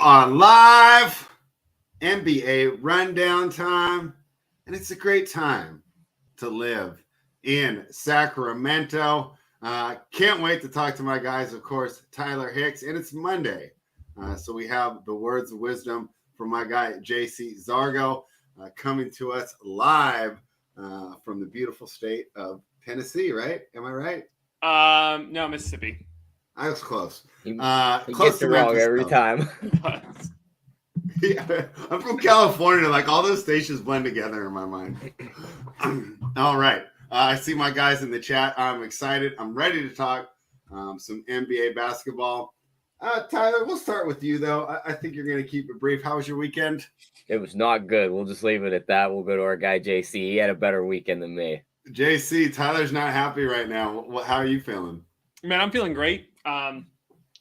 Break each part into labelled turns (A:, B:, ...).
A: are live. NBA rundown time. And it's a great time to live in Sacramento. Can't wait to talk to my guys, of course, Tyler Hicks. And it's Monday. So we have the words of wisdom from my guy, JC Zargo, coming to us live from the beautiful state of Tennessee, right? Am I right?
B: No, Mississippi.
A: I was close.
C: He
A: Close
C: gets it wrong every time.
A: Yeah, I'm from California. Like all those stations blend together in my mind. All right. I see my guys in the chat. I'm excited. I'm ready to talk some NBA basketball. Tyler, we'll start with you, though. I think you're going to keep it brief. How was your weekend?
C: It was not good. We'll just leave it at that. We'll go to our guy, JC. He had a better weekend than me.
A: JC, Tyler's not happy right now. How are you feeling?
B: Man, I'm feeling great.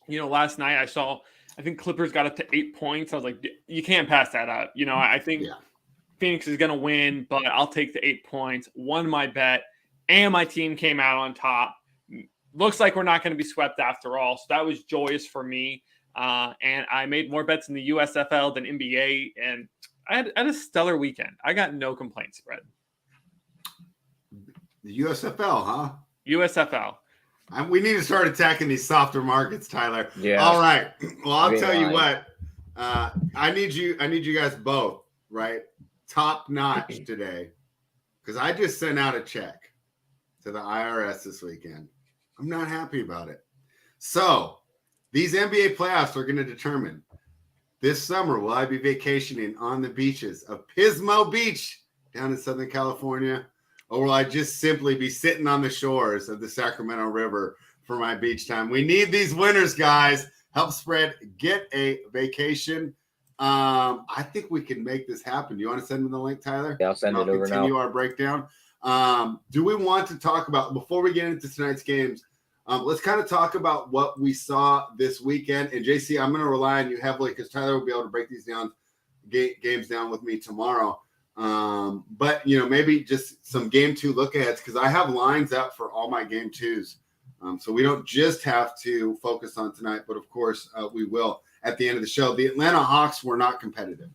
B: Last night I think Clippers got up to 8 points. I was like, you can't pass that up. I think Phoenix is going to win, but I'll take the 8 points. Won my bet, and my team came out on top. Looks like we're not going to be swept after all. So that was joyous for me. And I made more bets in the USFL than NBA, and I had a stellar weekend. I got no complaints, Fred.
A: The USFL, huh?
B: USFL.
A: We need to start attacking these softer markets, Tyler.
C: Yeah.
A: All right. Well, I'll tell you what. I need you guys both, right? Top notch today. Because I just sent out a check to the IRS this weekend. I'm not happy about it. So these NBA playoffs are going to determine this summer, will I be vacationing on the beaches of Pismo Beach down in Southern California? Or will I just simply be sitting on the shores of the Sacramento River for my beach time? We need these winners, guys. Help spread. Get a vacation. I think we can make this happen. Do you want to send me the link, Tyler?
C: Yeah, I'll send it over now.
A: Continue our breakdown. Do we want to talk about, before we get into tonight's games, let's kind of talk about what we saw this weekend. And, JC, I'm going to rely on you heavily because Tyler will be able to break these games down with me tomorrow. But maybe just some game 2 look aheads because I have lines up for all my game 2s. So we don't just have to focus on tonight, but of course we will at the end of the show. The Atlanta Hawks were not competitive.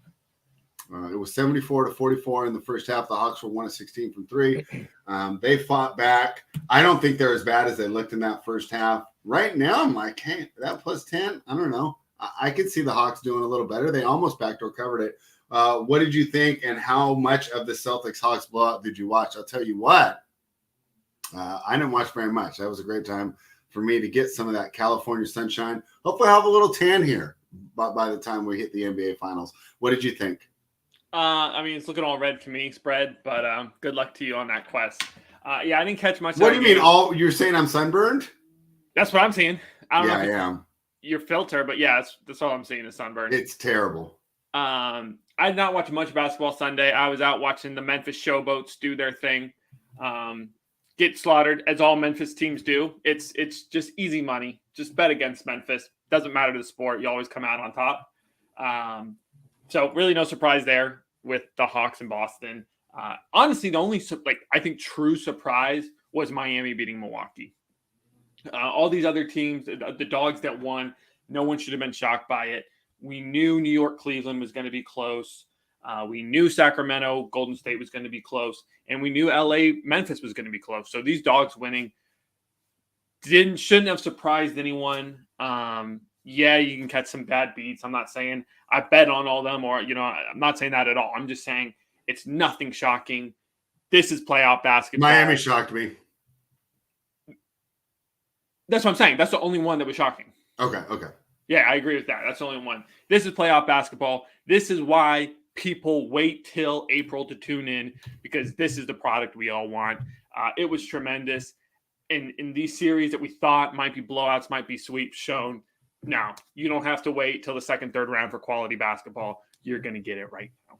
A: It was 74-44 in the first half. The Hawks were 1 of 16 from 3. They fought back. I don't think they're as bad as they looked in that first half. Right now, I'm like, hey, that plus 10, I don't know. I could see the Hawks doing a little better. They almost backdoor covered it. What did you think, and how much of the Celtics-Hawks blowout did you watch? I'll tell you what, I didn't watch very much. That was a great time for me to get some of that California sunshine. Hopefully I'll have a little tan here by the time we hit the NBA Finals. What did you think?
B: It's looking all red to me, spread, but good luck to you on that quest. I didn't catch much.
A: What do you mean? You're saying I'm sunburned?
B: That's what I'm seeing. I don't know if
A: I am.
B: Your filter, but yeah, that's all I'm seeing is sunburn.
A: It's terrible.
B: I did not watch much basketball Sunday. I was out watching the Memphis Showboats do their thing, get slaughtered as all Memphis teams do. It's just easy money. Just bet against Memphis. Doesn't matter to the sport. You always come out on top. So really no surprise there with the Hawks in Boston. Honestly, the only I think true surprise was Miami beating Milwaukee. All these other teams, the dogs that won, no one should have been shocked by it. We knew New York, Cleveland was going to be close. We knew Sacramento, Golden State was going to be close. And we knew LA, Memphis was going to be close. So these dogs winning shouldn't have surprised anyone. You can catch some bad beats. I'm not saying I bet on all of them or, I'm not saying that at all. I'm just saying it's nothing shocking. This is playoff basketball.
A: Miami shocked me.
B: That's what I'm saying. That's the only one that was shocking.
A: Okay.
B: Yeah, I agree with that. That's the only one. This is playoff basketball. This is why people wait till April to tune in because this is the product we all want. It was tremendous. In these series that we thought might be blowouts, might be sweeps shown, no, you don't have to wait till the second, third round for quality basketball. You're going to get it right now.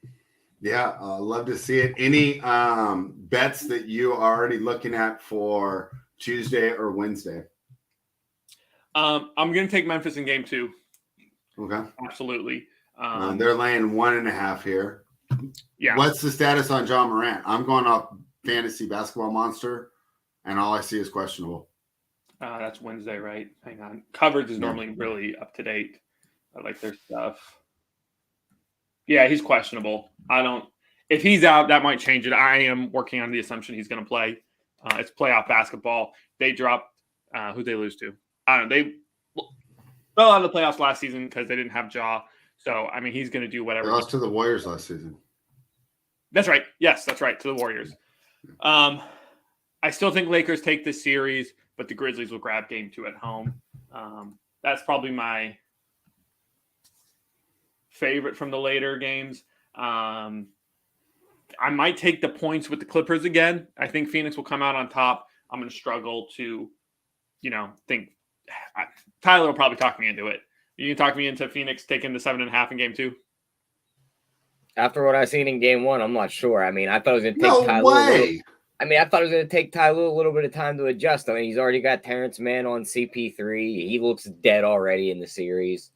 B: Yeah,
A: love to see it. Any bets that you are already looking at for Tuesday or Wednesday?
B: I'm going to take Memphis in game 2.
A: Okay.
B: Absolutely.
A: They're laying 1.5 here.
B: Yeah.
A: What's the status on John Morant? I'm going off Fantasy Basketball Monster, and all I see is questionable.
B: That's Wednesday, right? Hang on. Coverage is normally really up to date. I like their stuff. Yeah, he's questionable. If he's out, that might change it. I am working on the assumption he's going to play. It's playoff basketball. They dropped who they lose to. I don't know. They fell out of the playoffs last season because they didn't have Ja. So, I mean, he's going to do whatever.
A: They lost to the Warriors last season.
B: That's right. Yes, that's right. To the Warriors. I still think Lakers take this series, but the Grizzlies will grab game 2 at home. That's probably my favorite from the later games. I might take the points with the Clippers again. I think Phoenix will come out on top. I'm going to struggle to, think. Tyler will probably talk me into it. You can talk me into Phoenix taking the 7.5 in game 2?
C: After what I've seen in game 1, I'm not sure. I mean, I thought it was going to take Tyler a little bit of time to adjust. I mean, he's already got Terrence Mann on CP3. He looks dead already in the series.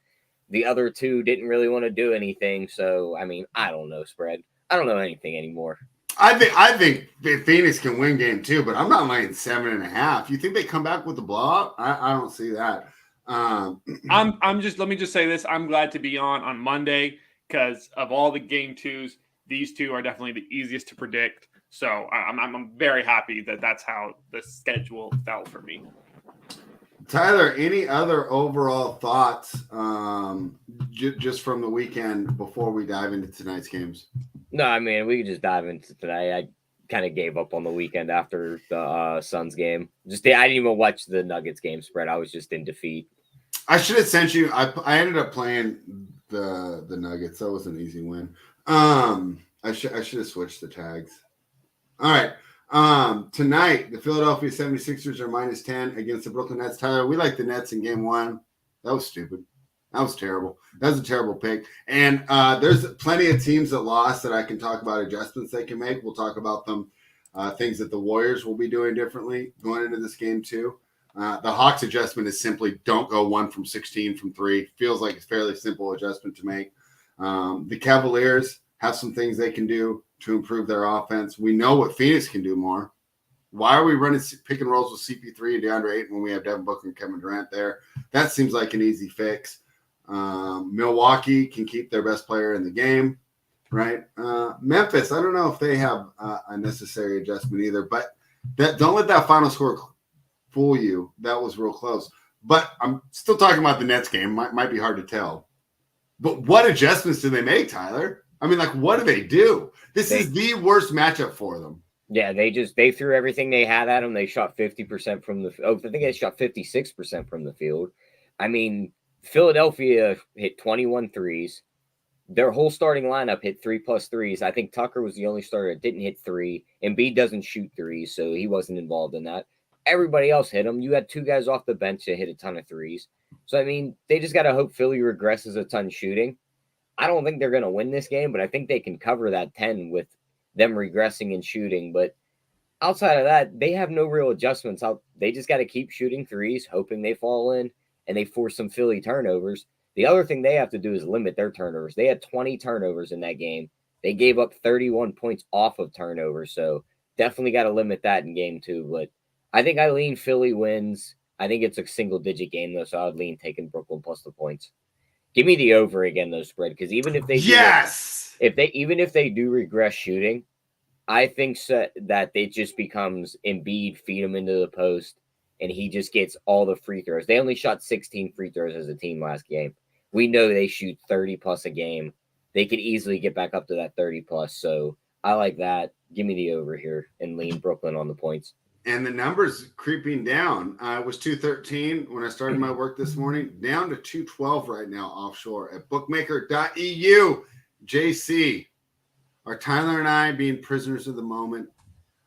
C: The other two didn't really want to do anything. So, I mean, I don't know, spread. I don't know anything anymore.
A: I think Phoenix can win game 2, but I'm not laying 7.5. You think they come back with the blowout? I don't see that.
B: Let me just say this. I'm glad to be on Monday because of all the game 2s, these two are definitely the easiest to predict. So I'm very happy that that's how the schedule fell for me.
A: Tyler, any other overall thoughts just from the weekend before we dive into tonight's games?
C: No, I mean, we could just dive into today. I kind of gave up on the weekend after the Suns game. I didn't even watch the Nuggets game spread. I was just in defeat.
A: I should have sent you. I ended up playing the Nuggets. That was an easy win. I should have switched the tags. All right. Tonight, the Philadelphia 76ers are -10 against the Brooklyn Nets. Tyler, we like the Nets in game 1. That was stupid. That was terrible. That was a terrible pick. And there's plenty of teams that lost that I can talk about adjustments they can make. We'll talk about them, things that the Warriors will be doing differently going into this game too. The Hawks adjustment is simply don't go 1 from 16 from 3. Feels like a fairly simple adjustment to make. The Cavaliers have some things they can do to improve their offense. We know what Phoenix can do more. Why are we running pick and rolls with CP3 and DeAndre Ayton when we have Devin Booker and Kevin Durant there? That seems like an easy fix. Milwaukee can keep their best player in the game, right? Memphis, I don't know if they have a necessary adjustment either, but don't let that final score fool you. That was real close. But I'm still talking about the Nets game. Might be hard to tell. But what adjustments do they make, Tyler? I mean, what do they do? This is the worst matchup for them.
C: Yeah, they threw everything they had at them. They shot 50% from the I think they shot 56% from the field. I mean, Philadelphia hit 21 threes. Their whole starting lineup hit 3+ threes. I think Tucker was the only starter that didn't hit 3. Embiid doesn't shoot threes, so he wasn't involved in that. Everybody else hit them. You had 2 guys off the bench that hit a ton of threes. So, I mean, they just got to hope Philly regresses a ton shooting. I don't think they're going to win this game, but I think they can cover that 10 with them regressing and shooting. But outside of that, they have no real adjustments. They just got to keep shooting threes, hoping they fall in, and they force some Philly turnovers. The other thing they have to do is limit their turnovers. They had 20 turnovers in that game. They gave up 31 points off of turnovers, so definitely got to limit that in game 2. But I think I lean Philly wins. I think it's a single-digit game, though, so I would lean taking Brooklyn plus the points. Give me the over again, though, spread, because even if they if they do regress shooting, I think that it just becomes Embiid feed him into the post, and he just gets all the free throws. They only shot 16 free throws as a team last game. We know they shoot 30+ a game. They could easily get back up to that 30+. So I like that. Give me the over here and lean Brooklyn on the points.
A: And the numbers creeping down. It was 213 when I started my work this morning, down to 212 right now offshore at bookmaker.eu. JC, are Tyler and I being prisoners of the moment?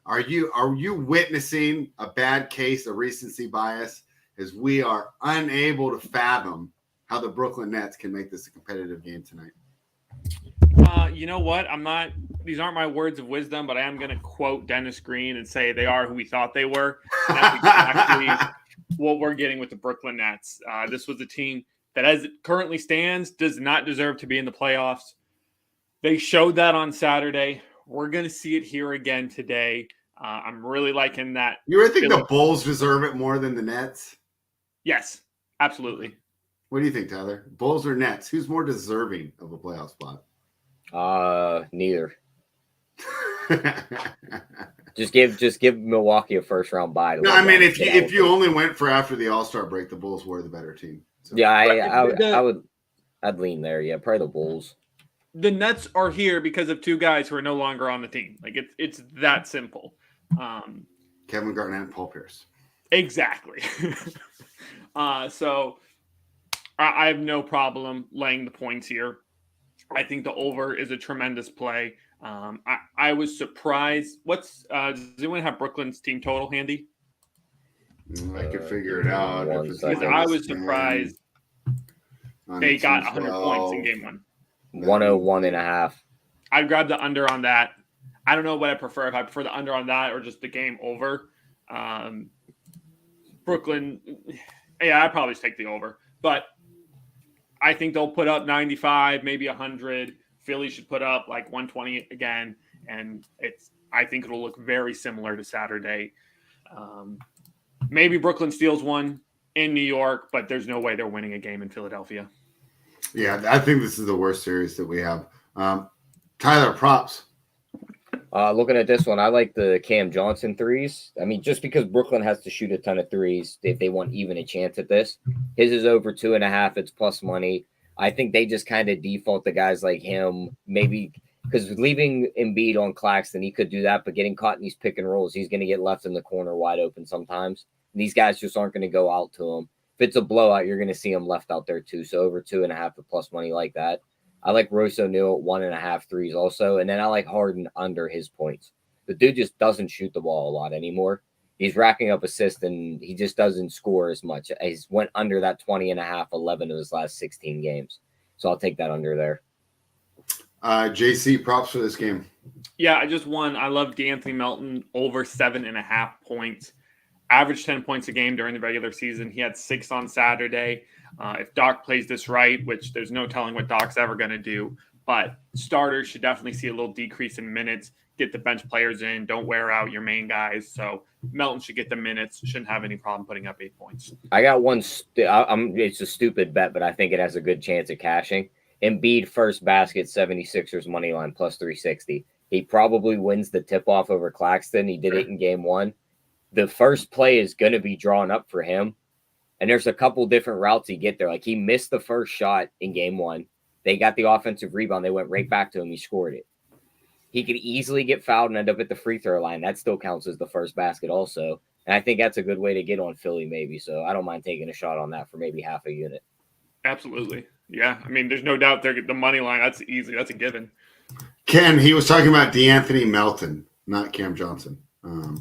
A: Are you witnessing a bad case of recency bias as we are unable to fathom how the Brooklyn Nets can make this a competitive game tonight?
B: You know what? These aren't my words of wisdom, but I am going to quote Dennis Green and say they are who we thought they were. And that's exactly what we're getting with the Brooklyn Nets. This was a team that, as it currently stands, does not deserve to be in the playoffs. They showed that on Saturday. We're going to see it here again today. I'm really liking that.
A: You really think the Bulls deserve it more than the Nets?
B: Yes, absolutely.
A: What do you think, Tyler? Bulls or Nets? Who's more deserving of a playoff spot?
C: Neither. Just give Milwaukee a first round bye.
A: No, I mean if you only went for after the All-Star break, the Bulls were the better team. So.
C: Yeah, I'd lean there. Yeah, probably the Bulls.
B: The Nets are here because of two guys who are no longer on the team. Like it's that simple.
A: Kevin Garnett and Paul Pierce.
B: Exactly. So I have no problem laying the points here. I think the over is a tremendous play. I was surprised. Does anyone have Brooklyn's team total handy?
A: I could figure it out.
B: Because I was surprised they got 100 points in game one.
C: 101.5.
B: I'd grab the under on that. I don't know what I prefer. If I prefer the under on that or just the game over. Brooklyn, yeah, I'd probably just take the over. But I think they'll put up 95, maybe 100. Philly should put up like 120 again. And I think it'll look very similar to Saturday. Maybe Brooklyn steals one in New York, but there's no way they're winning a game in Philadelphia.
A: Yeah, I think this is the worst series that we have. Tyler, props.
C: Looking at this one, I like the Cam Johnson threes. I mean, just because Brooklyn has to shoot a ton of threes, if they want even a chance at this, his is over 2.5. It's plus money. I think they just kind of default to guys like him, maybe because leaving Embiid on Claxton, he could do that, but getting caught in these pick and rolls, he's going to get left in the corner wide open sometimes. And these guys just aren't going to go out to him. If it's a blowout, you're going to see him left out there too. So over 2.5 with plus money like that. I like Royce O'Neal at 1.5 threes also. And then I like Harden under his points. The dude just doesn't shoot the ball a lot anymore. He's racking up assists and he just doesn't score as much. He's went under that 20.5, 11 of his last 16 games. So I'll take that under there.
A: JC, props for this game.
B: Yeah, I just won. I love D'Anthony Melton over 7.5 points. Averaged 10 points a game during the regular season. He had 6 on Saturday. If Doc plays this right, which there's no telling what Doc's ever going to do, but starters should definitely see a little decrease in minutes. Get the bench players in. Don't wear out your main guys. So Melton should get the minutes. Shouldn't have any problem putting up 8 points.
C: I got one. It's a stupid bet, but I think it has a good chance of cashing. Embiid first basket, 76ers money line plus 360. He probably wins the tip-off over Claxton. He did it in game one. The first play is going to be drawn up for him. And there's a couple different routes he get there. Like he missed the first shot in game one. They got the offensive rebound. They went right back to him. He scored it. He could easily get fouled and end up at the free throw line. That still counts as the first basket also. And I think that's a good way to get on Philly maybe. So I don't mind taking a shot on that for maybe half a unit.
B: Absolutely. Yeah. I mean, there's no doubt the money line. That's easy. That's a given.
A: Ken, he was talking about D'Anthony Melton, not Cam Johnson. I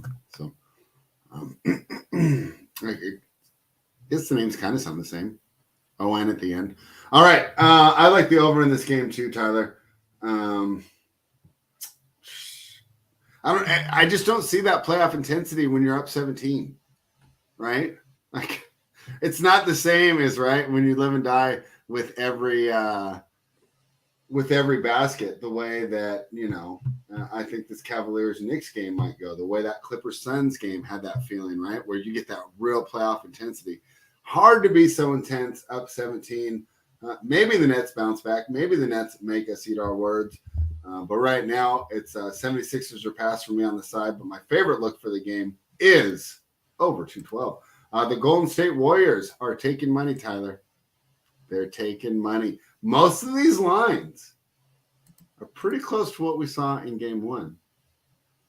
A: guess the names kind of sound the same. O-N at the end. All right. I like the over in this game too, Tyler. I just don't see that playoff intensity when you're up 17, right? Like it's not the same as right when you live and die with every basket, the way that, I think this Cavaliers-Knicks game might go, the way that Clippers-Suns game had that feeling, right? Where you get that real playoff intensity. Hard to be so intense up 17. Maybe the Nets bounce back. Maybe the Nets make us eat our words. But right now, it's 76ers are passed for me on the side. But my favorite look for the game is over 212. The Golden State Warriors are taking money, Tyler. They're taking money. Most of these lines are pretty close to what we saw in game one.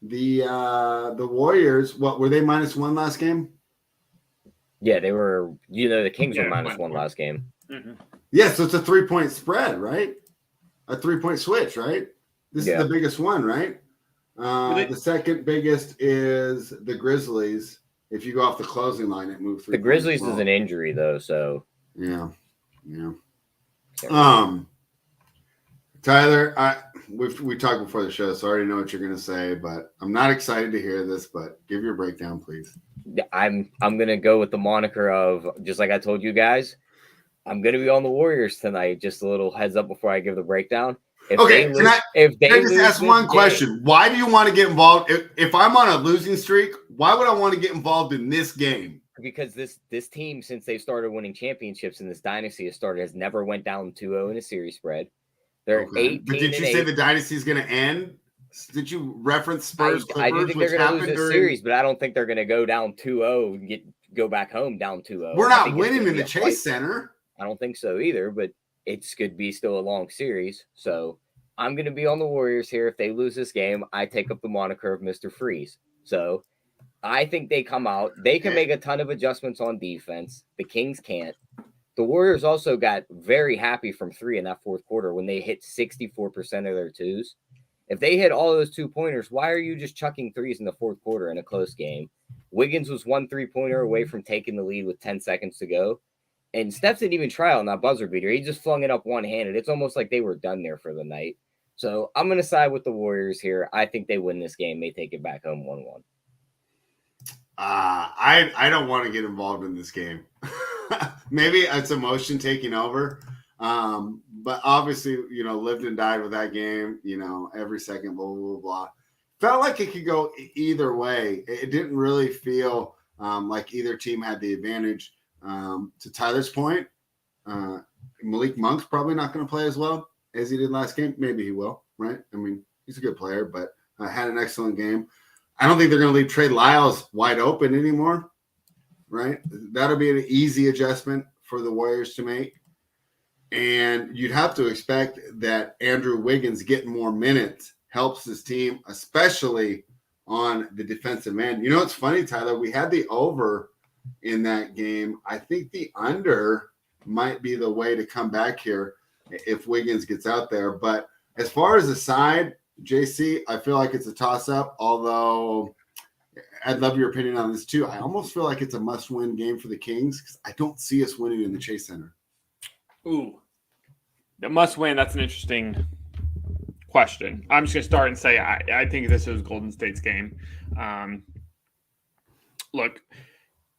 A: The Warriors, what were they -1 last game?
C: Yeah, they were. The Kings were -1 last game.
B: Mm-hmm.
A: Yeah, so it's a 3-point spread, right? A 3-point switch, right? This is the biggest one, right? The second biggest is the Grizzlies. If you go off the closing line, it moved 3
C: The Grizzlies is an injury though, so
A: yeah. Tyler, we talked before the show, so I already know what you're going to say, but I'm not excited to hear this. But give your breakdown, please.
C: I'm going to go with the moniker of, just like I told you guys, I'm going to be on the Warriors tonight. Just a little heads up before I give the breakdown.
A: Can I just ask one question? Why do you want to get involved? If I'm on a losing streak, why would I want to get involved in this game?
C: because this team, since they started winning championships and this dynasty has never went down 2-0 in a series spread. They're 18.
A: But did you say the dynasty is going to end? Did you reference Spurs Clippers?
C: I do think they're going to lose this series, but I don't think they're going to go down 2-0 and go back home down 2-0.
A: We're not winning in the Chase Center.
C: I don't think so either, but it's could be still a long series. So I'm going to be on the Warriors here. If they lose this game, I take up the moniker of Mr. Freeze. So I think they come out. They can make a ton of adjustments on defense. The Kings can't. The Warriors also got very happy from 3 in that fourth quarter when they hit 64% of their twos. If they hit all those 2-pointers, why are you just chucking threes in the fourth quarter in a close game? Wiggins was 1 3-pointer away from taking the lead with 10 seconds to go. And Steph didn't even try on that buzzer beater. He just flung it up one-handed. It's almost like they were done there for the night. So I'm going to side with the Warriors here. I think they win this game. They take it back home 1-1.
A: I don't want to get involved in this game. Maybe it's emotion taking over. But obviously, lived and died with that game, every second, blah, blah, blah. Felt like it could go either way. It didn't really feel like either team had the advantage. To Tyler's point, Malik Monk's probably not going to play as well as he did last game. Maybe he will, right? I mean, he's a good player, but had an excellent game. I don't think they're going to leave Trey Lyles wide open anymore, right? That'll be an easy adjustment for the Warriors to make. And you'd have to expect that Andrew Wiggins getting more minutes helps his team, especially on the defensive end. It's funny, Tyler, we had the over in that game. I think the under might be the way to come back here if Wiggins gets out there. But as far as the side, JC, I feel like it's a toss-up, although I'd love your opinion on this too. I almost feel like it's a must-win game for the Kings because I don't see us winning in the Chase Center.
B: Ooh, the must-win, that's an interesting question. I'm just going to start and say I think this is Golden State's game. Look,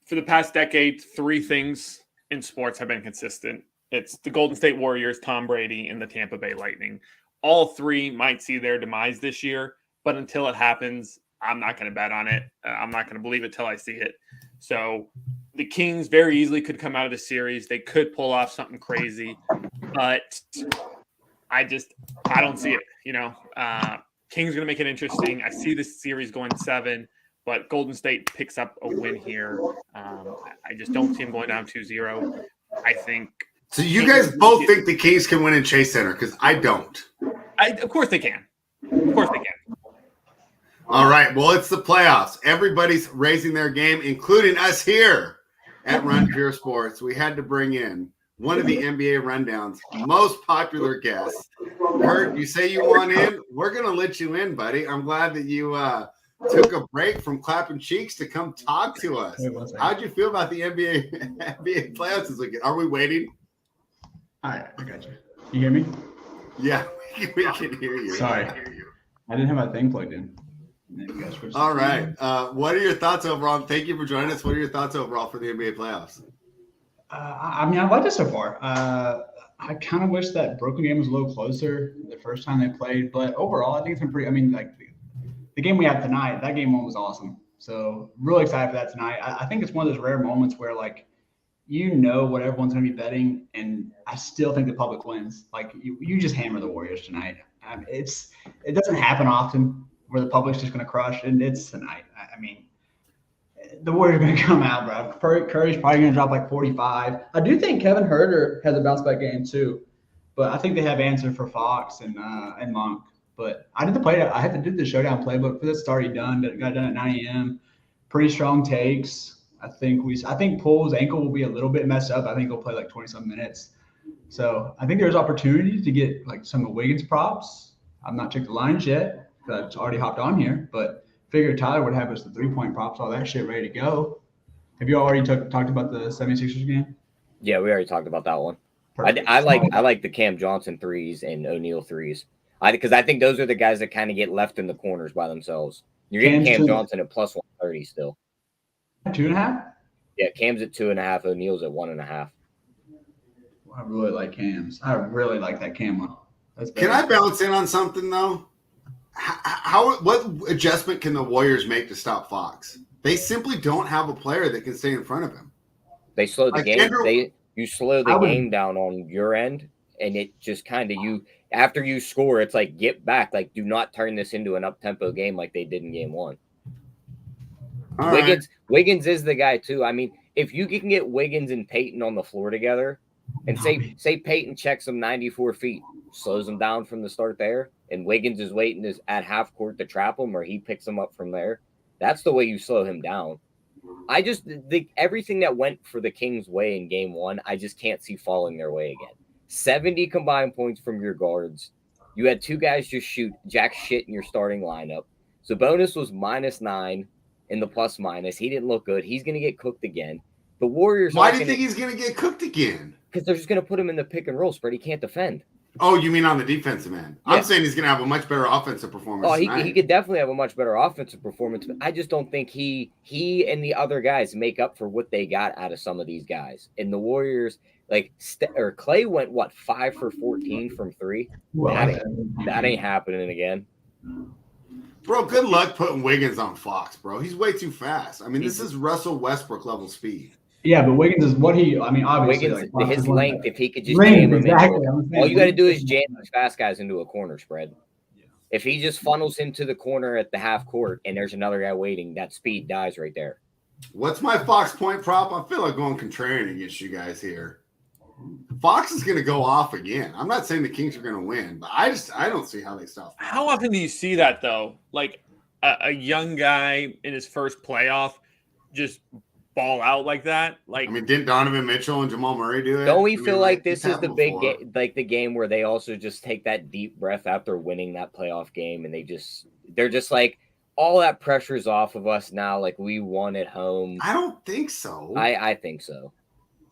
B: for the past decade, 3 things in sports have been consistent. It's the Golden State Warriors, Tom Brady, and the Tampa Bay Lightning. All 3 might see their demise this year, but until it happens, I'm not going to bet on it. I'm not going to believe it till I see it. So the Kings very easily could come out of the series. They could pull off something crazy, but I don't see it. Kings going to make it interesting. I see this series going 7, but Golden State picks up a win here. I just don't see them going down 2-0. I think.
A: So you guys both think the Kings can win in Chase Center? Because I don't.
B: Of course they can. Of course they can.
A: All right. Well, it's the playoffs. Everybody's raising their game, including us here at Run Pure Sports. We had to bring in one of the NBA Rundown's most popular guests. Kurt, you say you want in? We're going to let you in, buddy. I'm glad that you took a break from clapping cheeks to come talk to us. How'd you feel about the NBA playoffs this weekend? Are we waiting?
D: All right, I got you. You hear me?
A: Yeah, we can hear you.
D: Sorry. I didn't have my thing plugged in.
A: All right. What are your thoughts overall? Thank you for joining us. What are your thoughts overall for the NBA playoffs?
D: I liked it so far. I kind of wish that Brooklyn game was a little closer the first time they played, but overall, I think it's been pretty. I mean, like the game we had tonight, that game one was awesome. So really excited for that tonight. I think it's one of those rare moments where what everyone's going to be betting, and I still think the public wins. Like you just hammer the Warriors tonight. It doesn't happen often where the public's just going to crush, and it's tonight. I mean, the Warriors are going to come out, bro. Curry's probably going to drop like 45. I do think Kevin Huerter has a bounce back game too, but I think they have answer for Fox and Monk. But I had to do the showdown playbook for this. It's already done. Got done at 9 a.m. Pretty strong takes. I think Pool's ankle will be a little bit messed up. I think he'll play like 20-some minutes. So I think there's opportunities to get like some of Wiggins props. I've not checked the lines yet because I've already hopped on here, but figured Tyler would have us the 3-point props, all that shit ready to go. Have you already talked about the 76ers game?
C: Yeah, we already talked about that one. I like the Cam Johnson threes and O'Neal threes. Because I think those are the guys that kind of get left in the corners by themselves. You're getting Cam Johnson at plus 130 still.
D: 2.5?
C: Yeah, Cam's at 2.5. O'Neal's at 1.5.
D: I really like Cam's. I really like that Cam one.
A: Can I bounce in on something though? what adjustment can the Warriors make to stop Fox? They simply don't have a player that can stay in front of him.
C: They slow the game. You slow the game down on your end, and it just kind of after you score, it's like get back. Like, do not turn this into an up-tempo game like they did in game one. Wiggins is the guy too. I mean, if you can get Wiggins and Peyton on the floor together, and say Peyton checks them 94 feet, slows them down from the start there, and Wiggins is waiting at half court to trap him, or he picks them up from there. That's the way you slow him down. I just think everything that went for the Kings' way in game one, I just can't see falling their way again. 70 combined points from your guards. You had two guys just shoot jack shit in your starting lineup. Sabonis was -9 in the plus minus. He didn't look good. He's going to get cooked again. The Warriors.
A: Why do you think he's going to get cooked again?
C: Because they're just going to put him in the pick and roll spread. He can't defend.
A: Oh, you mean on the defensive end? Yeah. I'm saying he's going to have a much better offensive performance.
C: Oh, he could definitely have a much better offensive performance. But I just don't think he and the other guys make up for what they got out of some of these guys. And the Warriors, Clay went 5 for 14 from 3. That ain't happening again.
A: Bro, good luck putting Wiggins on Fox, bro. He's way too fast. I mean, this is Russell Westbrook level speed.
D: Yeah, but Wiggins is obviously.
C: Wiggins, his length, if he could just jam him all you got to do is jam those fast guys into a corner spread. Yeah. If he just funnels into the corner at the half court and there's another guy waiting, that speed dies right there.
A: What's my Fox point prop? I feel like going contrarian against you guys here. Fox is going to go off again. I'm not saying the Kings are going to win, but I don't see how they stop.
B: How often do you see that, though? Like a young guy in his first playoff just ball out like that? Like, I
A: mean, didn't Donovan Mitchell and Jamal Murray do it?
C: Don't we feel like this is the big game, like the game where they also just take that deep breath after winning that playoff game, and they're just like, all that pressure's off of us now. Like, we won at home.
A: I don't think so.
C: I think so.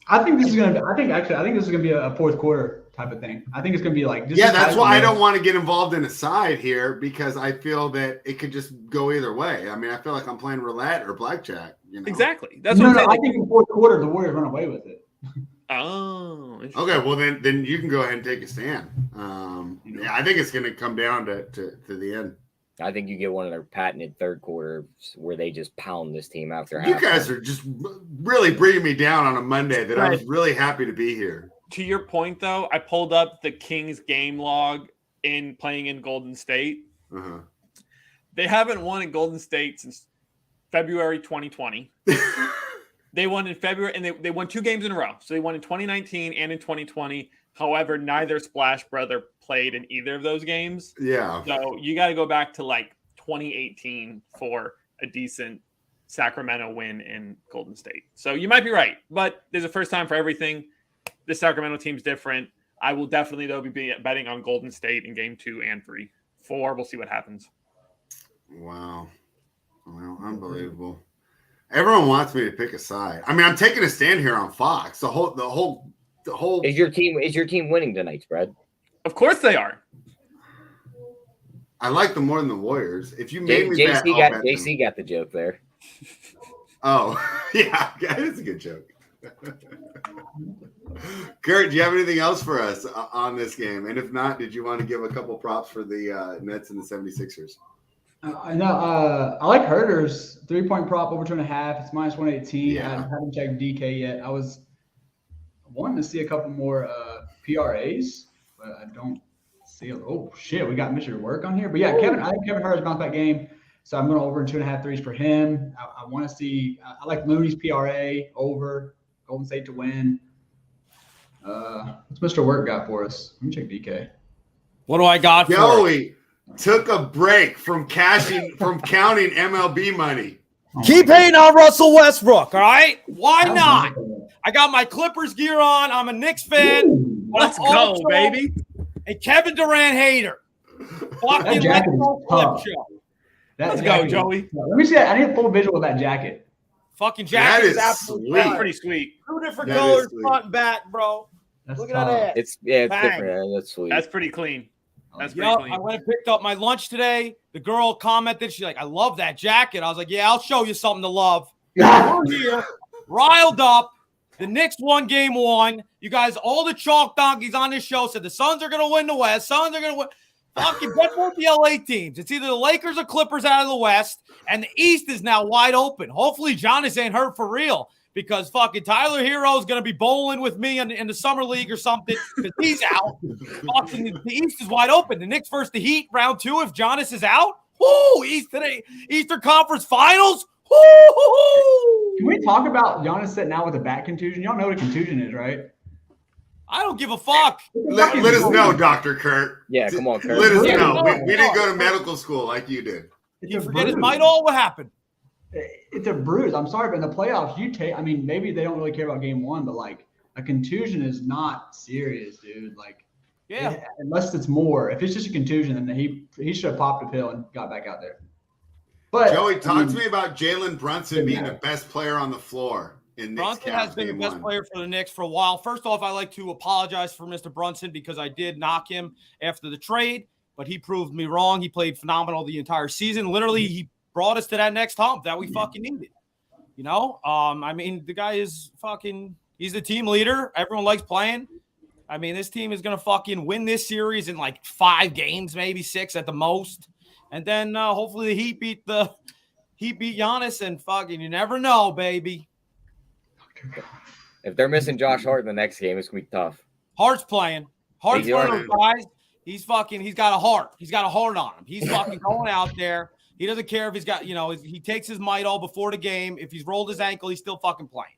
D: I think this is gonna be a fourth quarter type of thing. I think it's gonna be like
A: that's why I don't want to get involved in a side here, because I feel that it could just go either way. I mean, I feel like I'm playing roulette or blackjack. You know?
B: Exactly. That's what I'm saying.
D: I think in the fourth quarter the Warriors run away with it.
B: Oh.
A: Okay. Well, then you can go ahead and take a stand. I think it's gonna come down to the end.
C: I think you get one of their patented third quarters where they just pound this team after half.
A: You guys are just really bringing me down on a Monday that I was really happy to be here.
B: To your point, though, I pulled up the Kings game log in playing in Golden State.
A: Uh-huh.
B: They haven't won in Golden State since February 2020. They won in February, and they won 2 games in a row. So they won in 2019 and in 2020. However, neither Splash Brother played in either of those games.
A: Yeah.
B: So you got to go back to like 2018 for a decent Sacramento win in Golden State. So you might be right, but there's a first time for everything. This Sacramento team's different. I will definitely, though, be betting on Golden State in game 2 and 3. 4, we'll see what happens.
A: Wow. Well, unbelievable. Everyone wants me to pick a side. I mean, I'm taking a stand here on Fox. The whole
C: Is your team winning tonight, spread?
B: Of course they are.
A: I like them more than the Warriors. If you made me bet,
C: JC got the joke there.
A: Oh, yeah, it's a good joke. Kurt, do you have anything else for us on this game? And if not, did you want to give a couple props for the Nets and the 76ers?
D: I like Herter's 3-point prop over 2.5. It's -118.
A: Yeah.
D: I haven't checked DK yet. I was wanting to see a couple more PRAs, but I don't see it. Oh shit, we got Mr. Work on here. But yeah, I think Kevin Herter's bounced that game, so I'm going over 2.5 threes for him. I want to see. I like Mooney's PRA over Golden State to win. What's Mr. Work got for us? Let me check DK.
E: What do I got for it?
A: Joey took a break from counting MLB money.
E: Keep hating on Russell Westbrook, all right? Why not? I got my Clippers gear on. I'm a Knicks fan.
D: Ooh,
B: let's go, baby.
E: A Kevin Durant hater. Fucking
D: jacket is tough.
B: Let's go, Joey.
D: Let me see that. I need a full visual of that jacket.
E: Fucking jacket
A: That
E: is
A: is
E: absolutely
A: sweet.
B: That's pretty sweet.
E: 2 different
A: That is
E: colors,
A: sweet.
E: front and back, bro.
D: That's
E: Look
D: tough.
E: at that.
C: It's
E: Bang.
C: different. That's sweet.
B: That's pretty clean. That's pretty
E: Yep,
B: clean.
E: I went and picked up my lunch today. The girl commented, she's like, I love that jacket. I was like, yeah, I'll show you something to love. We're here, riled up. The Knicks won game 1. You guys, all the chalk donkeys on this show said the Suns are going to win the West. Suns are going to win. Fucking bet both the LA teams. It's either the Lakers or Clippers out of the West, and the East is now wide open. Hopefully, Giannis ain't hurt for real because fucking Tyler Hero is going to be bowling with me in the summer league or something because he's out. Fucking the East is wide open. The Knicks versus the Heat, round 2. If Giannis is out, Eastern Conference Finals. Woo!
D: Can we talk about Giannis sitting out with a back contusion? Y'all know what a contusion is, right?
E: I don't give a fuck.
A: Let us know, Dr. Kurt.
C: Yeah, come on, Kurt.
A: Let us
E: Yeah,
A: know.
E: no,
A: We didn't go to medical school like you did.
E: You forget his might all what happened.
D: It's a bruise. I'm sorry, but in the playoffs, maybe they don't really care about game 1, but like a contusion is not serious, dude. Like,
E: Yeah.
D: unless it's more. If it's just a contusion, then he should have popped a pill and got back out there. But
A: Joey, talk to me about Jalen Brunson being the best player on the floor in Knicks
E: Brunson
A: Cavs
E: has been the
A: game
E: best
A: 1.
E: player for the Knicks for a while. First off, I like to apologize for Mr. Brunson because I did knock him after the trade, but he proved me wrong. He played phenomenal the entire season. Literally, he brought us to that next hump that we fucking needed. You know, I mean, the guy is fucking – he's the team leader. Everyone likes playing. I mean, this team is going to fucking win this series in like 5 games, maybe 6 at the most. And then hopefully the Heat beat Giannis and fucking you never know, baby.
C: If they're missing Josh Hart in the next game, it's going to be tough.
E: Hart's playing. Hart's one of those guys. He's got a heart. He's got a heart on him. He's fucking going out there. He doesn't care if he's got, he takes his might all before the game. If he's rolled his ankle, he's still fucking playing.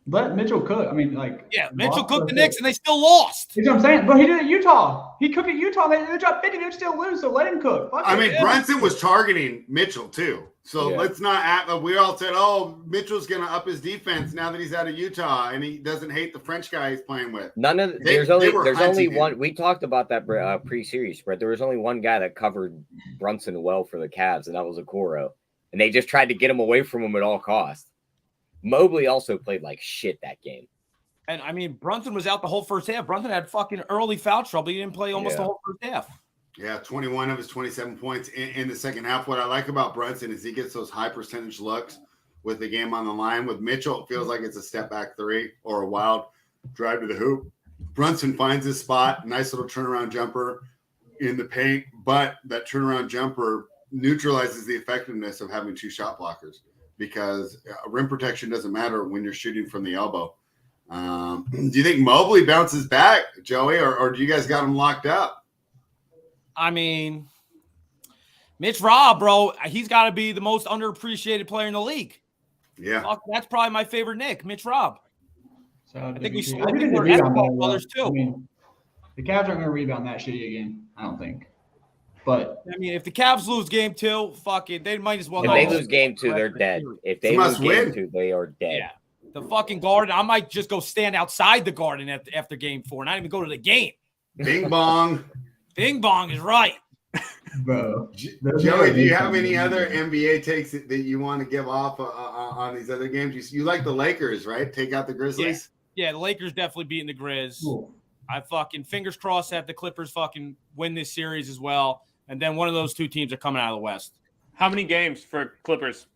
D: Let Mitchell cook. I mean, like.
E: Yeah, Mitchell cooked the Knicks and they still lost.
D: You know what I'm saying? But he did it at Utah. He cooked at Utah. They dropped 50. They would still lose, so let him cook.
A: Brunson was targeting Mitchell too. So
C: Yeah.
A: let's not we all said, oh, Mitchell's going to up his defense now that he's out of Utah and he doesn't hate the French guy he's playing with.
C: There's only one. We talked about that pre-series spread. There was only one guy that covered Brunson well for the Cavs, and that was Okoro. And they just tried to get him away from him at all costs. Mobley also played like shit that game.
E: And I mean, Brunson was out the whole first half. Brunson had fucking early foul trouble. He didn't play almost the whole first half.
A: Yeah, 21 of his 27 points in the second half. What I like about Brunson is he gets those high percentage looks with the game on the line. With Mitchell, it feels like it's a step back 3 or a wild drive to the hoop. Brunson finds his spot, nice little turnaround jumper in the paint, but that turnaround jumper neutralizes the effectiveness of having 2 shot blockers because rim protection doesn't matter when you're shooting from the elbow. Do you think Mobley bounces back, Joey, or do you guys got him locked up?
E: I mean, Mitch Robb, bro, he's got to be the most underappreciated player in the league.
A: Yeah.
E: Fuck, that's probably my favorite Nick, Mitch Robb.
D: So
E: I think we're
D: rebound
E: Escobar brothers too.
D: I mean, the Cavs aren't going to rebound that shitty again, I don't think. But
E: I mean, if the Cavs lose game 2, fuck it, they might as well.
C: If they lose game 2, they're dead. If they lose game 2, they are dead.
E: Yeah. The fucking Garden, I might just go stand outside the Garden after game 4, not even go to the game.
A: Bing bong.
E: Bing bong is right.
D: bro,
A: Joey, do you have any other NBA takes that you want to give off on these other games? You like the Lakers, right? Take out the Grizzlies?
E: Yeah, the Lakers definitely beating the Grizz.
D: Cool.
E: I fucking fingers crossed that the Clippers fucking win this series as well. And then one of those 2 teams are coming out of the West.
B: How many games for Clippers?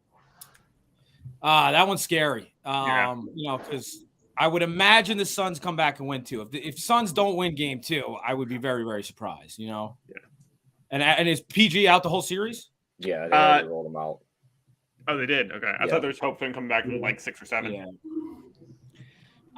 E: That one's scary.
B: Yeah.
E: Because I would imagine the Suns come back and win 2. If Suns don't win game 2, I would be very, very surprised, Yeah. And is PG out the whole series?
C: Yeah, they already rolled them out.
B: Oh, they did? Okay. I thought there was hope for him coming back in like 6 or 7.
E: Yeah.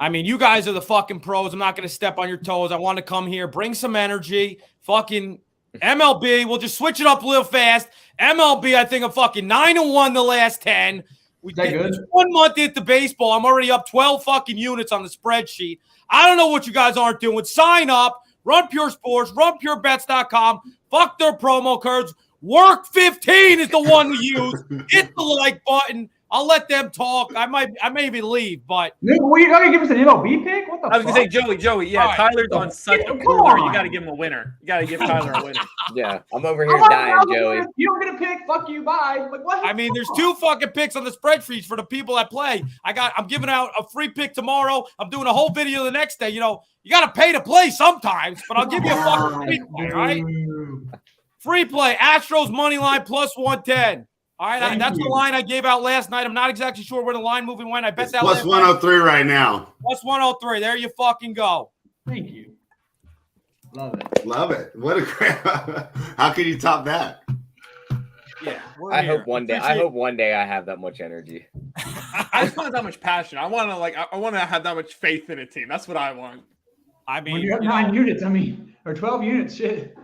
E: I mean, you guys are the fucking pros. I'm not going to step on your toes. I want to come here, bring some energy. Fucking MLB, we'll just switch it up a little fast. MLB, I think I'm fucking 9-1 the last 10. We did good? 1 month into baseball. I'm already up 12 fucking units on the spreadsheet. I don't know what you guys aren't doing. Sign up. Run Pure Sports. RunPureBets.com. Fuck their promo codes. Work 15 is the one to use. Hit the like button. I'll let them talk. I may even leave, but
D: well, you're gonna give us an MLB pick? What the fuck?
B: I was gonna say, Joey. Yeah,
E: Right.
B: Tyler's on such a cooler. You got to give him a winner. You got to give Tyler a winner.
C: Yeah, I'm over here dying, Joey.
D: You don't get a pick. Fuck you. Bye. Like, what?
E: I mean, there's 2 fucking picks on the spreadsheets for the people that play. I'm giving out a free pick tomorrow. I'm doing a whole video the next day. You got to pay to play sometimes, but I'll give you a fucking free play, all right? Free play. Astros money line plus 110. All right, that's the line I gave out last night. I'm not exactly sure where the line moving went. I bet
A: It's
E: that
A: plus 103 right now.
E: Plus 103. There you fucking go.
D: Thank you. Love it.
A: Love it. What a great. How can you top that?
E: Yeah,
C: I hope one day I have that much energy.
B: I just want that much passion. I want to have that much faith in a team. That's what I want.
E: I mean,
D: When you have 9 units, or 12 units, shit.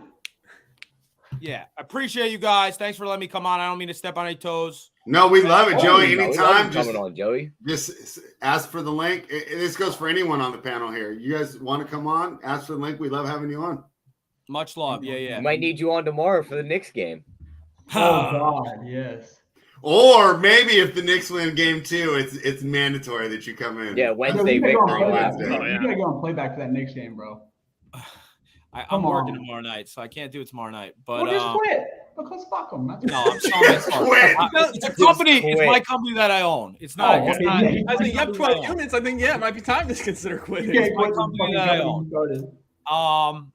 E: Yeah, I appreciate you guys. Thanks for letting me come on. I don't mean to step on any toes.
A: No, we love it, Joey.
C: No,
A: Anytime,
C: coming on, Joey.
A: just ask for the link. This goes for anyone on the panel here. You guys want to come on? Ask for the link. We love having you on.
E: Much love. Yeah.
C: We might need you on tomorrow for the Knicks game.
D: Oh God, yes.
A: Or maybe if the Knicks win game 2, it's mandatory that you come in.
C: Yeah, Wednesday victory last
D: You
C: night.
D: gotta go and play back for that Knicks game, bro.
E: I'm working tomorrow night, so I can't do it tomorrow night. But
D: Well, just quit. Because fuck them.
E: no, I'm sorry. It's a company. It's my company that I own. It's not.
D: Oh,
E: it's not
D: okay,
B: I think you have 12 units. I think it might be time to consider quitting.
D: You can't
E: my
D: quit the
E: company
D: fucking
E: that I
D: company
E: own.
D: you started.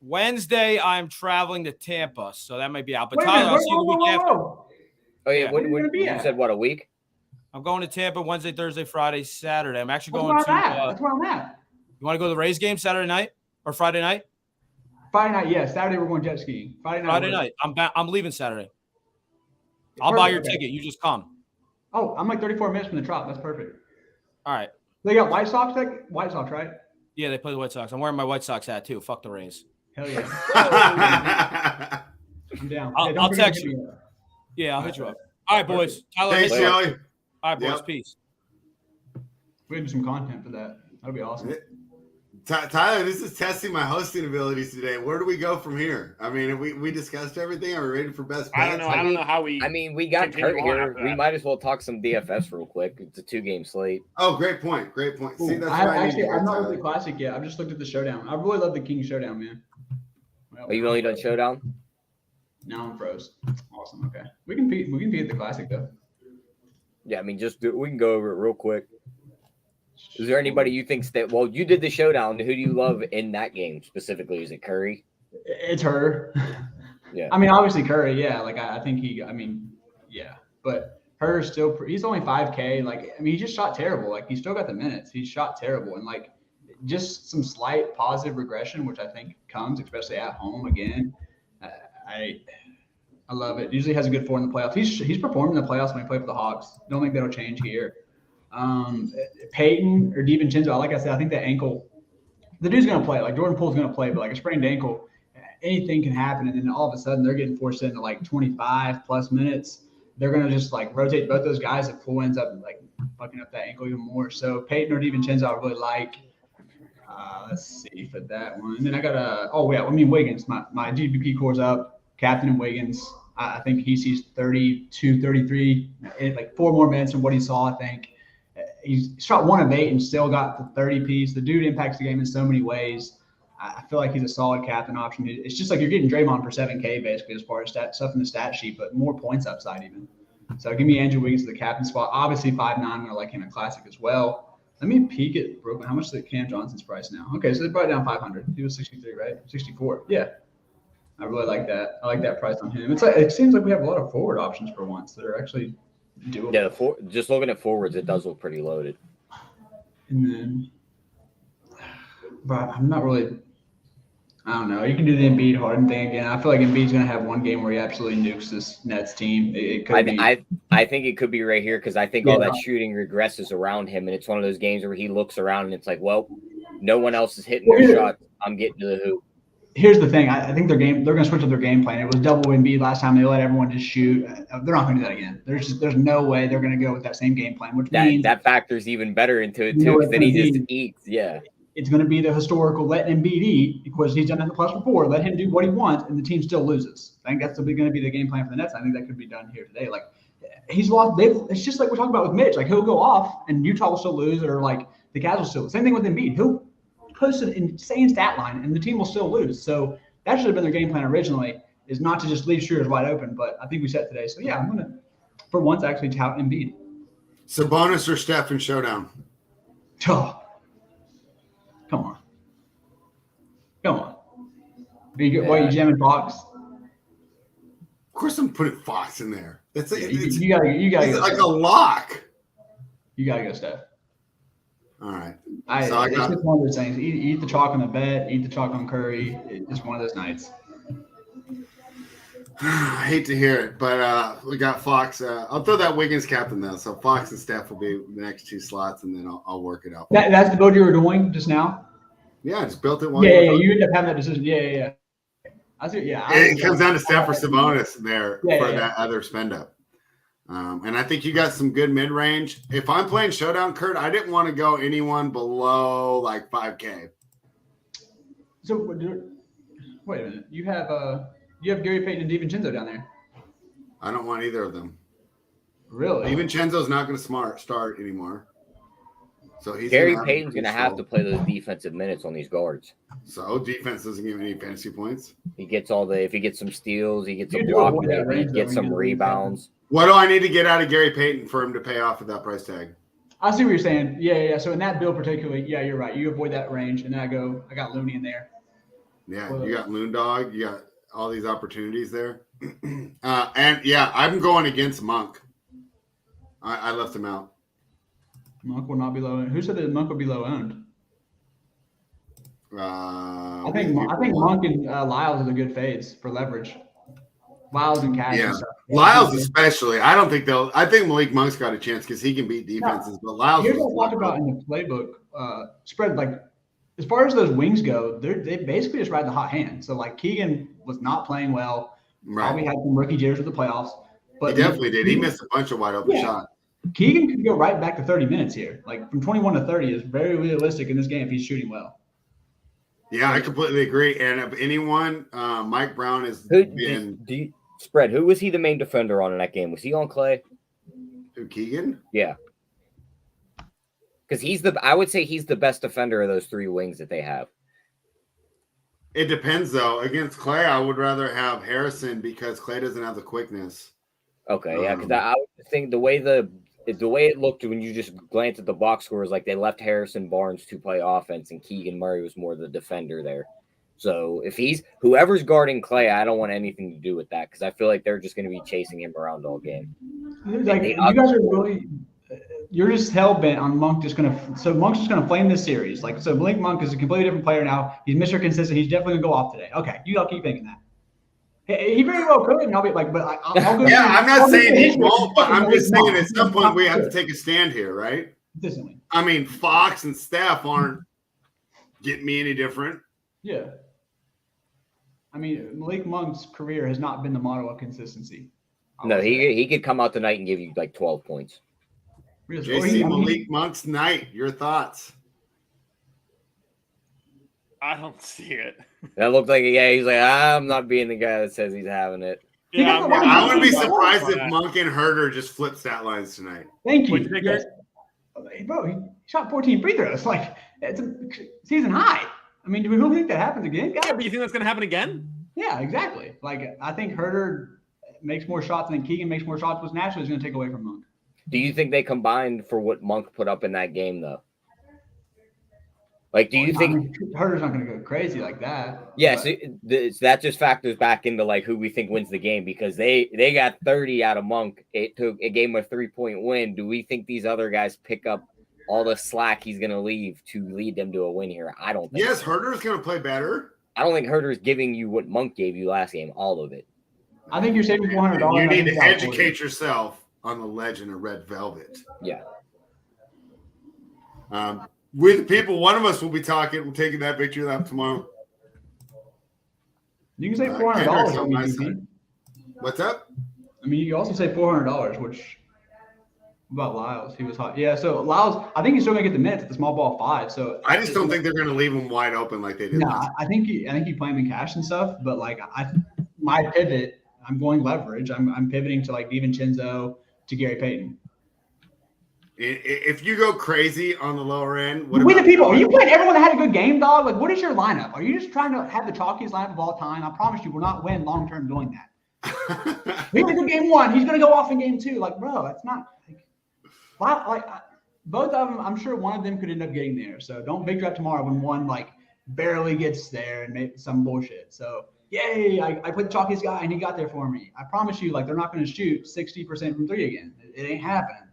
E: Wednesday I'm traveling to Tampa, so that might be out. But
D: Wait a
E: Tyler,
D: minute,
E: I'll see you the week after.
C: Oh yeah,
D: Where are you gonna be
C: you
D: at?
C: said what, a week?
E: I'm going to Tampa Wednesday, Thursday, Friday, Saturday. I'm actually
D: That's
E: going
D: where
E: to.
D: I'm at. That's where I'm at.
E: You want to go to the Rays game Saturday night or Friday night?
D: Friday night, yeah. Saturday we're going jet skiing.
E: Friday night. I'm leaving Saturday. I'll buy your ticket. You just come.
D: Oh, I'm like 34 minutes from the drop. That's perfect.
E: All right.
D: They got White Sox, right?
E: Yeah, they play the White Sox. I'm wearing my White Sox hat too. Fuck the Rays.
D: Hell yeah. I'm down.
E: I'll text you. Yeah, I'll hit you up. All right, boys. Tyler,
A: Thanks,
E: hit you up.
A: Joey.
E: All right, boys.
A: Yep.
E: Peace.
D: We can do some content for that. That'd be awesome.
A: Tyler, this is testing my hosting abilities today. Where do we go from here? I mean, we discussed everything. Are we ready for best bets?
B: I don't know how we.
C: I mean, we got
B: continue
C: Kurt
B: on
C: here.
B: after
C: We
B: that.
C: might as well talk some DFS real quick. It's a 2-game slate.
A: Oh, great point. See, that's
D: I'm
A: why I need to hear
D: not
A: Tyler.
D: with the classic yet. I've just looked at the showdown. I really love the King showdown, man. Well,
C: Are you only done Showdown?
D: Now I'm froze. Awesome. Okay. We can compete at the classic though.
C: Yeah, I mean, we can go over it real quick. Is there anybody you think well, you did the Showdown. Who do you love in that game specifically? Is it Curry?
D: It's her.
C: Yeah.
D: I mean, obviously Curry. Yeah. Like I think yeah. But her still. He's only 5K. Like I mean, he just shot terrible. Like he still got the minutes. He shot terrible, and like just some slight positive regression, which I think comes, especially at home again. I love it. Usually has a good form in the playoffs. He's performed in the playoffs when he played for the Hawks. Don't think that'll change here. Peyton or DiVincenzo, like I said, I think that ankle, the dude's going to play. Like Jordan Poole's going to play, but like a sprained ankle, anything can happen. And then all of a sudden they're getting forced into like 25 plus minutes. They're going to just like rotate both those guys if Poole ends up like fucking up that ankle even more. So Peyton or DiVincenzo, I really like. Let's see for that one. And then I got Wiggins. My GBP core's up. Captain and Wiggins. I think he sees 32, 33, like 4 more minutes than what he saw, I think. He's shot 1 of 8 and still got the 30 piece. The dude impacts the game in so many ways. I feel like he's a solid captain option. It's just like you're getting Draymond for 7K basically as far as stuff in the stat sheet, but more points upside even. So give me Andrew Wiggins to the captain spot. Obviously 5'9", I'm going to like him in classic as well. Let me peek at Brooklyn. How much is Cam Johnson's price now? Okay, so they brought it down 500. He was 63, right? 64. Yeah. I really like that. I like that price on him. It seems like we have a lot of forward options for once that are actually doable.
C: Yeah, just looking at forwards, it does look pretty loaded.
D: And then, but I'm not really. I don't know. You can do the Embiid Harden thing again. I feel like Embiid's going to have one game where he absolutely nukes this Nets team. It could be.
C: I think it could be right here because I think all that shooting regresses around him, and it's one of those games where he looks around and it's like, well, no one else is hitting their shots. I'm getting to the hoop.
D: Here's the thing. I think they're going to switch up their game plan. It was double Embiid last time. They let everyone just shoot. They're not going to do that again. There's no way they're going to go with that same game plan, which means
C: that factors even better into it too. Because then he just eats. Yeah.
D: It's going to be the historical let Embiid eat because he's done it in the playoffs before. Let him do what he wants, and the team still loses. I think that's going to be the game plan for the Nets. I think that could be done here today. Like he's lost. It's just like we're talking about with Mitch. Like he'll go off, and Utah will still lose, or like the Cavs will still. Same thing with Embiid. He'll post an insane stat line, and the team will still lose. So that should have been their game plan originally. Is not to just leave shooters wide open. But I think we set today. So yeah, I'm going to, for once, actually tout Embiid.
A: Sabonis or Steph in Showdown?
D: Oh. Come on. Why are you jamming Fox?
A: Of course, I'm putting Fox in there. It's
D: You gotta
A: like
D: go
A: a lock.
D: You gotta go, Steph.
A: All right.
D: It's just one of those things. Eat the chalk on the bet. Eat the chalk on Curry. It's just one of those nights.
A: I hate to hear it, but we got Fox. I'll throw that Wiggins captain though. So Fox and Steph will be the next 2 slots, and then I'll work it out.
D: That's the build you were doing just now.
A: Yeah, I just built it.
D: You end up having that decision. Yeah. I see. Yeah.
A: It comes down to Steph or Sabonis there for that other spend up. And I think you got some good mid range. If I'm playing Showdown, Kurt, I didn't want to go anyone below like 5K.
D: So wait a minute. You have Gary Payton and DiVincenzo down there.
A: I don't want either of them.
D: Really?
A: DiVincenzo's not going to start anymore. So
C: Gary Payton's going to have to play those defensive minutes on these guards.
A: So defense doesn't give any fantasy points.
C: He gets if he gets some steals, he gets a block, he gets some rebounds.
A: What do I need to get out of Gary Payton for him to pay off at that price tag?
D: I see what you're saying. Yeah. So in that build particularly, yeah, you're right. You avoid that range, and then I got Looney in there.
A: Yeah, you got Loon Dog. You got all these opportunities there. And yeah, I'm going against Monk. I left him out.
D: Monk will not be low owned. Who said that Monk would be low owned? I think Monk and Lyles are the good fades for leverage. Lyles and Cash.
A: Yeah,
D: and stuff.
A: Lyles especially. I think Malik Monk's got a chance because he can beat defenses. But Lyles.
D: Here's what I talked about in the playbook spread. Like as far as those wings go, they basically just ride the hot hand. So like Keegan was not playing well.
A: Right.
D: Probably had some rookie jitters with the playoffs. But
A: he definitely did. He missed a bunch of wide open shots.
D: Keegan could go right back to 30 minutes here. Like from 21 to 30 is very realistic in this game if he's shooting well.
A: Yeah, I completely agree. And if anyone, Mike Brown is
C: Spread. Who was he the main defender on in that game? Was he on Clay?
A: Who, Keegan?
C: Yeah. Because I would say he's the best defender of those 3 wings that they have.
A: It depends, though. Against Clay, I would rather have Harrison because Clay doesn't have the quickness.
C: Okay, yeah, because I would think the way it looked when you just glanced at the box scores, like they left Harrison Barnes to play offense and Keegan Murray was more the defender there. So if whoever's guarding Clay, I don't want anything to do with that because I feel like they're just going to be chasing him around all game.
D: Like you guys are really, you're just hell bent on Monk Monk's just gonna flame this series. Like so, Malik Monk is a completely different player now. He's Mr. Consistent. He's definitely gonna go off today. Okay, you all keep thinking that. He very well could, and I'll be like, but I'll go.
A: Yeah, I'm not saying he won't, but I'm just saying at some point we have to take a stand here, right?
D: Consistently.
A: I mean, Fox and Steph aren't getting me any different.
D: Yeah. I mean, Malik Monk's career has not been the model of consistency.
C: No, he could come out tonight and give you like 12 points.
A: JC, Malik Monk's night. Your thoughts?
B: I don't see it.
C: That looked like he's like, I'm not being the guy that says he's having it.
B: Yeah,
A: I wouldn't be surprised if Monk and Herder just flip stat lines tonight.
D: Thank you. Yes. Bro, he shot 14 free throws. Like it's a season high. I mean, do we really think that happens again, guys?
B: Yeah, but you think that's going to happen again?
D: Yeah, exactly. Like I think Herder makes more shots than Keegan makes more shots, which naturally is going to take away from Monk.
C: Do you think they combined for what Monk put up in that game, though? Like, do you think
D: Herder's not going to go crazy like that?
C: Yes, that just factors back into like who we think wins the game because they got 30 out of Monk. It gave him a 3-point win. Do we think these other guys pick up all the slack he's going to leave to lead them to a win here? I don't think.
A: Yes,
C: so.
A: Herder's going to play better.
C: I don't think Herder's giving you what Monk gave you last game, all of it.
D: I think you're saving $400.
A: You need to educate yourself on the legend of Red Velvet.
C: Yeah.
A: With the people, one of us will be taking that victory lap tomorrow.
D: You can say $400 on my
A: side. What's up?
D: I mean, you can also say $400, which about Lyles, he was hot. Yeah, so Lyles, I think he's still gonna get the minutes at the small ball 5. So
A: I just don't think they're gonna leave him wide open like they did.
D: No, I think you play him in cash and stuff, but like my pivot, I'm going leverage. I'm pivoting to like DiVincenzo to Gary Payton.
A: If you go crazy on the lower end,
D: we the people. Are you playing everyone that had a good game, dog? Like, what is your lineup? Are you just trying to have the chalkiest lineup of all time? I promise you, will not win long term doing that. He had a good game 1. He's gonna go off in game 2. Like, bro, that's not like both of them. I'm sure one of them could end up getting there. So don't big draft tomorrow when one like barely gets there and make some bullshit. So yay, I put the chalkiest guy and he got there for me. I promise you, like they're not going to shoot 60% from 3 again. It ain't happening.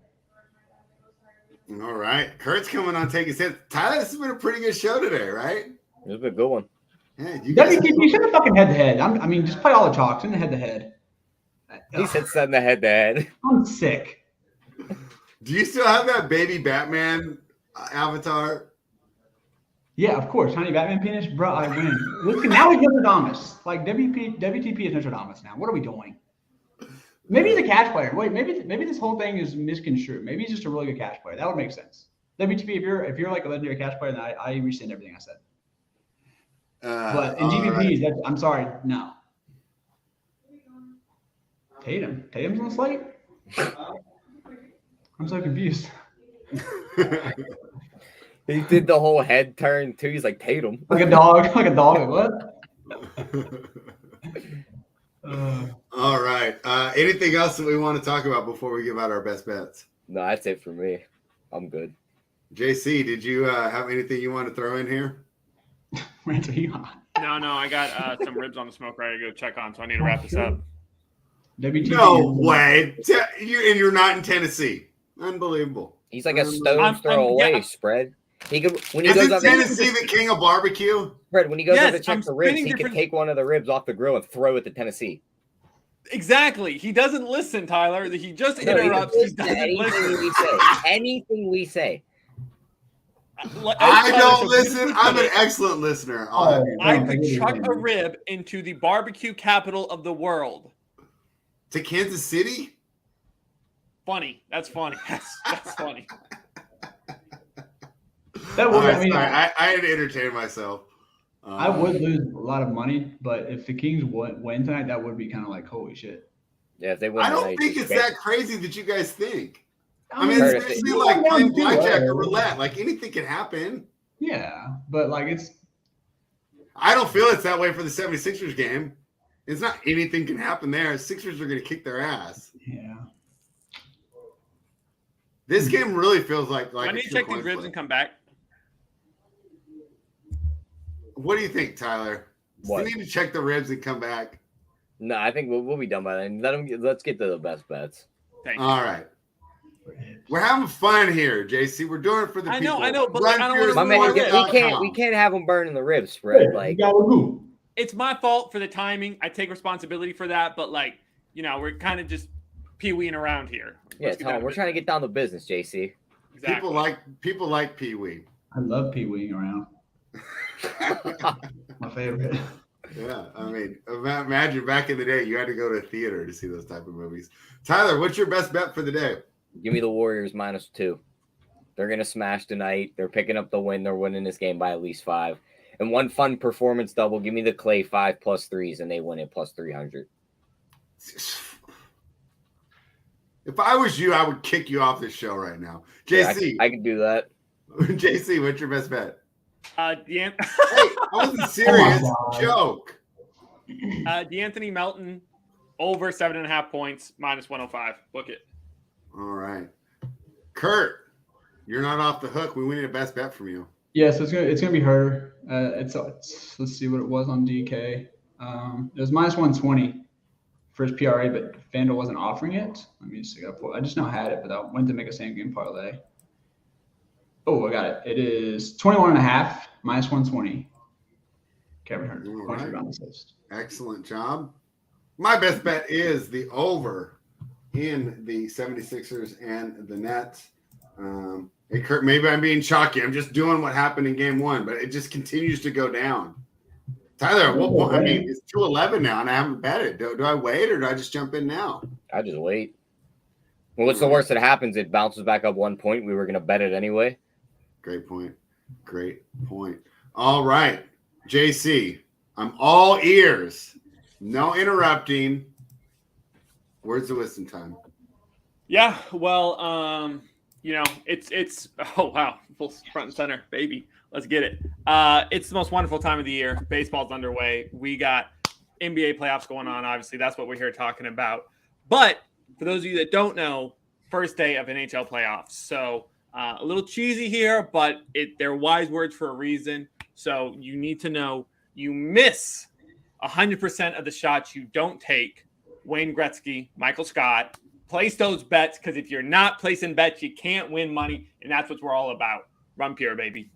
A: All right. Kurt's coming on taking hits. Tyler, this has been a pretty good show today, right?
C: It's been a good one.
A: Yeah, you guys
D: WTP, shut the fucking head-to-head. I mean, just play all the chalks in the head-to-head.
C: He said something the head-to-head.
D: I'm sick.
A: Do you still have that baby Batman avatar?
D: Yeah, of course. Honey Batman penis, bro. I win. Look, now he's Nostradamus. Like WTP is Nostradamus now. What are we doing? Maybe he's a cash player. Wait, maybe this whole thing is misconstrued. Maybe he's just a really good cash player. That would make sense. WTP, if you're like a legendary cash player, then I rescind everything I said. But in GPPs, right. I'm sorry, no. Tatum's on the slate. I'm so confused.
C: He did the whole head turn too. He's like Tatum,
D: like a dog. What?
A: All right. Anything else that we want to talk about before we give out our best bets?
C: No, that's it for me. I'm good.
A: JC, did you have anything you want to throw in here?
D: Rant are you on?
B: No, I got some ribs on the smoke ready to go check on, so I need to wrap this up.
D: WTP.
A: No way. You're not in Tennessee. Unbelievable.
C: He's like a stone's throw away, Spread. He could when he
A: Is
C: goes up
A: Tennessee the king of barbecue?
C: Spread, when he goes up to check
B: I'm
C: the ribs, he
B: different...
C: could take one of the ribs off the grill and throw it to Tennessee.
B: Exactly. He doesn't listen, Tyler. He just interrupts. He doesn't listen.
C: Anything we say.
A: I don't listen. I'm an excellent listener.
B: I could chuck a rib into the barbecue capital of the world.
A: To Kansas City?
B: Funny. That's funny. That's funny.
D: That would,
A: I had to entertain myself.
D: I would lose a lot of money, but if the Kings win tonight, that would be kind of like, holy shit.
C: Yeah, if they win
A: I don't
C: tonight,
A: think it's that crazy that you guys think. I mean,
C: Curtis,
A: it's basically like playing blackjack or roulette. Like anything can happen.
D: Yeah, but like it's.
A: I don't feel it's that way for the 76ers game. It's not anything can happen there. Sixers are going to kick their ass.
D: Yeah.
A: This game really feels like
B: I need to check these ribs and come back.
A: What do you think, Tyler?
C: What?
A: We need to check the ribs and come back.
C: No, I think we'll be done by then. Let's get to the best bets.
B: Thank you.
A: All right. We're having fun here, JC. We're doing it for the people.
B: I know, but I don't
C: My man,
B: want
C: we can't have them burning the ribs, Spread. Like
B: it's my fault for the timing. I take responsibility for that, but like, we're kind of just pee-weeing around here.
C: Yeah, Tom, we're trying to get down to business, JC.
B: Exactly.
A: People like pee-wee.
D: I love pee-weeing around. My favorite.
A: Yeah, I mean, imagine back in the day, you had to go to a theater to see those type of movies. Tyler, what's your best bet for the day?
C: Give me the Warriors -2. They're going to smash tonight. They're picking up the win. They're winning this game by at least 5. And one fun performance double. Give me the Clay 5 plus 3s, and they win it plus 300.
A: If I was you, I would kick you off this show right now. JC.
C: Yeah, I can do that.
A: JC, what's your best bet?
B: Hey,
A: I wasn't serious. Joke.
B: DeAnthony Melton over 7.5 points -105. Book it.
A: All right. Kurt, you're not off the hook. We need a best bet from you.
D: Yeah, so it's gonna be her. It's let's see what it was on DK. It was -120 for his PRA, but FanDuel wasn't offering it. Let me see. I just now had it, but I went to make a same game parlay. Oh, I got it. It is 21.5 -120. Kevin Hurd.
A: Right. Excellent job. My best bet is the over in the 76ers and the Nets. Hey, Kurt, maybe I'm being chalky. I'm just doing what happened in game 1, but it just continues to go down. Tyler, I mean, it's 2-11 now, and I haven't bet it. Do I wait, or do I just jump in now?
C: I just wait. Well, what's the worst that happens? It bounces back up 1 point. We were going to bet it anyway.
A: Great point. All right, JC, I'm all ears. No interrupting. Where's the wisdom time?
B: Yeah, well, it's oh wow, full front and center, baby. Let's get it. It's the most wonderful time of the year. Baseball's underway. We got NBA playoffs going on. Obviously, that's what we're here talking about. But for those of you that don't know, first day of NHL playoffs. So a little cheesy here, but they're wise words for a reason. So you need to know you miss 100% of the shots you don't take. Wayne Gretzky, Michael Scott, Place those bets, because if you're not placing bets, you can't win money, and that's what we're all about. Run pure, baby.